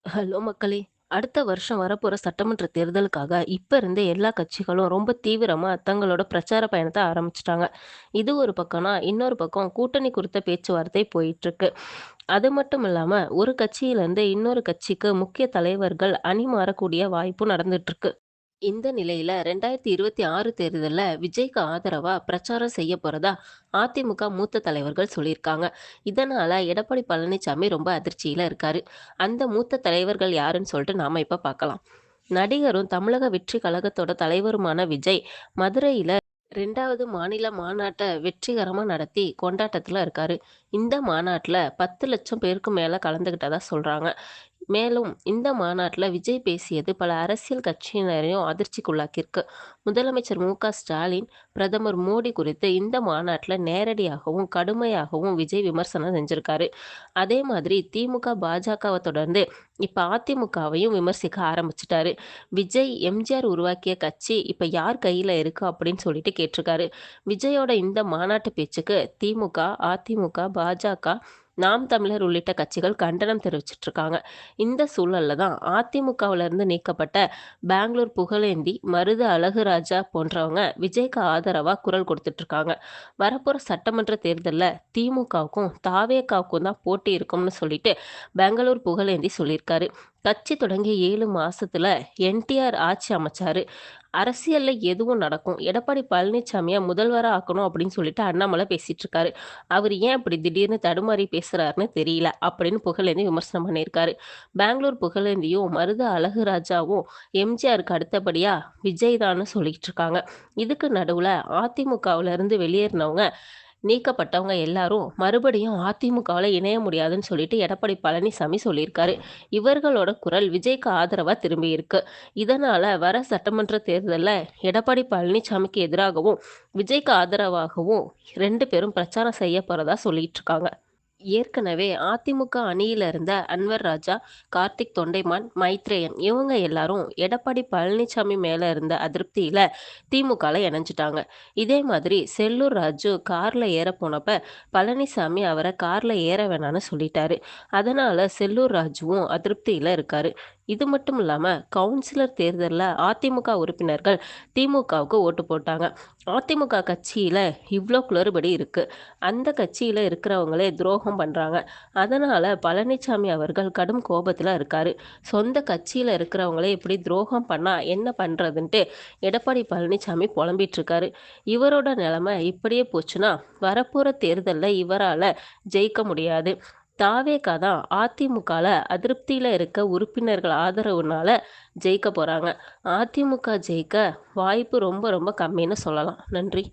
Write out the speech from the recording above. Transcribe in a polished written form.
Hello மக்களே! அடுத்த வருஷம் வரப்போற சட்டமன்ற தேர்தலுக்காக இப்ப இருந்தே எல்லா கட்சிகளும் ரொம்ப தீவிரமா தங்களோட பிரச்சார பயணத்த ஆரம்பிச்சுட்டாங்க. இது ஒரு பக்கம்னா, இன்னொரு பக்கம் கூட்டணி குறித்த பேச்சுவார்த்தை போயிட்டுருக்கு. அது மட்டும் இல்லாம, ஒரு கட்சியிலேருந்து இன்னொரு கட்சிக்கு முக்கிய தலைவர்கள் அணி மாறக்கூடிய வாய்ப்பும் நடந்துட்டுருக்கு. இந்த நிலையில 2026 தேர்தல்ல விஜய்க்கு ஆதரவா பிரச்சாரம் செய்ய போறதா அதிமுக மூத்த தலைவர்கள் சொல்லியிருக்காங்க. இதனால எடப்பாடி பழனிசாமி ரொம்ப அதிர்ச்சியில இருக்காரு. அந்த மூத்த தலைவர்கள் யாருன்னு சொல்லிட்டு நாம இப்ப பார்க்கலாம். நடிகரும் தமிழக வெற்றி கழகத்தோட தலைவருமான விஜய் மதுரையில 2வது மாநில மாநாட்ட வெற்றிகரமா நடத்தி கொண்டாட்டத்துல இருக்காரு. இந்த மாநாட்டுல 10 லட்சம் பேருக்கு மேல கலந்துகிட்டதா சொல்றாங்க. மேலும் இந்த மாநாட்டுல விஜய் பேசியது பல அரசியல் கட்சியினரையும் அதிர்ச்சிக்குள்ளாக்கியிருக்கு. முதலமைச்சர் மு.க. ஸ்டாலின், பிரதமர் மோடி குறித்து இந்த மாநாட்டுல நேரடியாகவும், கடுமையாகவும் விஜய் விமர்சனம் செஞ்சிருக்காரு. அதே மாதிரி திமுக, பாஜகவை தொடர்ந்து இப்ப அதிமுகவையும் விமர்சிக்க ஆரம்பிச்சுட்டாரு. விஜய், எம்ஜிஆர் உருவாக்கிய கட்சி இப்ப யார் கையில இருக்கு அப்படின்னு சொல்லிட்டு கேட்டிருக்காரு. விஜயோட இந்த மாநாட்டு பேச்சுக்கு திமுக, அதிமுக, பாஜக, நாம் தமிழர் உள்ளிட்ட கட்சிகள் கண்டனம் தெரிவிச்சிட்டு இருக்காங்க. இந்த சூழல்ல தான் அதிமுகவுல இருந்து நீக்கப்பட்ட பெங்களூர் புகழேந்தி, மருது அழகுராஜா போன்றவங்க விஜய்க்கு ஆதரவா குரல் கொடுத்துட்டு இருக்காங்க. வரப்போற சட்டமன்ற தேர்தல்ல திமுகவுக்கும் தாவேகாவுக்கும் தான் போட்டி இருக்கும்னு சொல்லிட்டு பெங்களூர் புகழேந்தி சொல்லியிருக்காரு. கட்சி தொடங்கி 7 மாசத்துல என்டிஆர் ஆட்சி அமைச்சாரு. அரசியல்ல எதுவும் நடக்கும். எடப்பாடி பழனிசாமிய முதல்வரா ஆக்கணும் அப்படின்னு சொல்லிட்டு அண்ணாமலை பேசிட்டு இருக்காரு. அவர் ஏன் இப்படி திடீர்னு தடுமாறி பேசுறாருன்னு தெரியல அப்படின்னு புகழேந்தி விமர்சனம் பண்ணியிருக்காரு. பெங்களூர் புகழேந்தியும் மருது அழகுராஜாவும் எம்ஜிஆருக்கு அடுத்தபடியா விஜய் தான்னு சொல்லிட்டு இருக்காங்க. இதுக்கு நடுவுல அதிமுகவுல இருந்து வெளியேறினவங்க நீக்கப்பட்டவங்க எல்லாரும் மறுபடியும் அதிமுகவுல இணைய முடியாதுன்னு சொல்லிட்டு எடப்பாடி பழனிசாமி சொல்லியிருக்காரு. இவர்களோட குரல் விஜய்க்கு ஆதரவா திரும்பி இருக்கு. இதனால வர சட்டமன்ற தேர்தல்ல எடப்பாடி பழனிசாமிக்கு எதிராகவும், விஜய்க்கு ஆதரவாகவும் 2 பேரும் பிரச்சாரம் செய்ய போறதா சொல்லிட்டு இருக்காங்க. ஏற்கனவே அதிமுக அணியில இருந்த அன்வர் ராஜா, கார்த்திக் தொண்டைமான், மைத்ரேயன் இவங்க எல்லாரும் எடப்பாடி பழனிசாமி மேல இருந்த அதிருப்தியில திமுகல இணைஞ்சிட்டாங்க. இதே மாதிரி செல்லூர் ராஜு கார்ல ஏற போனப்ப பழனிசாமி அவரை கார்ல ஏற வேணாம்னு சொல்லிட்டாரு. அதனால செல்லூர் ராஜுவும் அதிருப்தியில இருக்காரு. இது மட்டும் இல்லாம கவுன்சிலர் தேர்தல்ல அதிமுக உறுப்பினர்கள் திமுகவுக்கு ஓட்டு போட்டாங்க. அதிமுக கட்சியில இவ்ளோ குளறுபடி இருக்கு. அந்த கட்சியில இருக்கிறவங்களே துரோகம் பண்றாங்க. அதனால பழனிசாமி அவர்கள் கடும் கோபத்துல இருக்காரு. சொந்த கட்சியில இருக்கிறவங்களே இப்படி துரோகம் பண்ணா என்ன பண்றதுன்ட்டு எடப்பாடி பழனிசாமி புலம்பிட்டு இருக்காரு. இவரோட நிலைமை இப்படியே போச்சுன்னா வரப்போற தேர்தல்ல இவரால ஜெயிக்க முடியாது. தாவேகா தான் அதிமுகல அதிருப்தியில இருக்க உறுப்பினர்கள் ஆதரவுனால ஜெயிக்க போறாங்க. அதிமுக ஜெயிக்க வாய்ப்பு ரொம்ப ரொம்ப கம்மின்னு சொல்லலாம். நன்றி.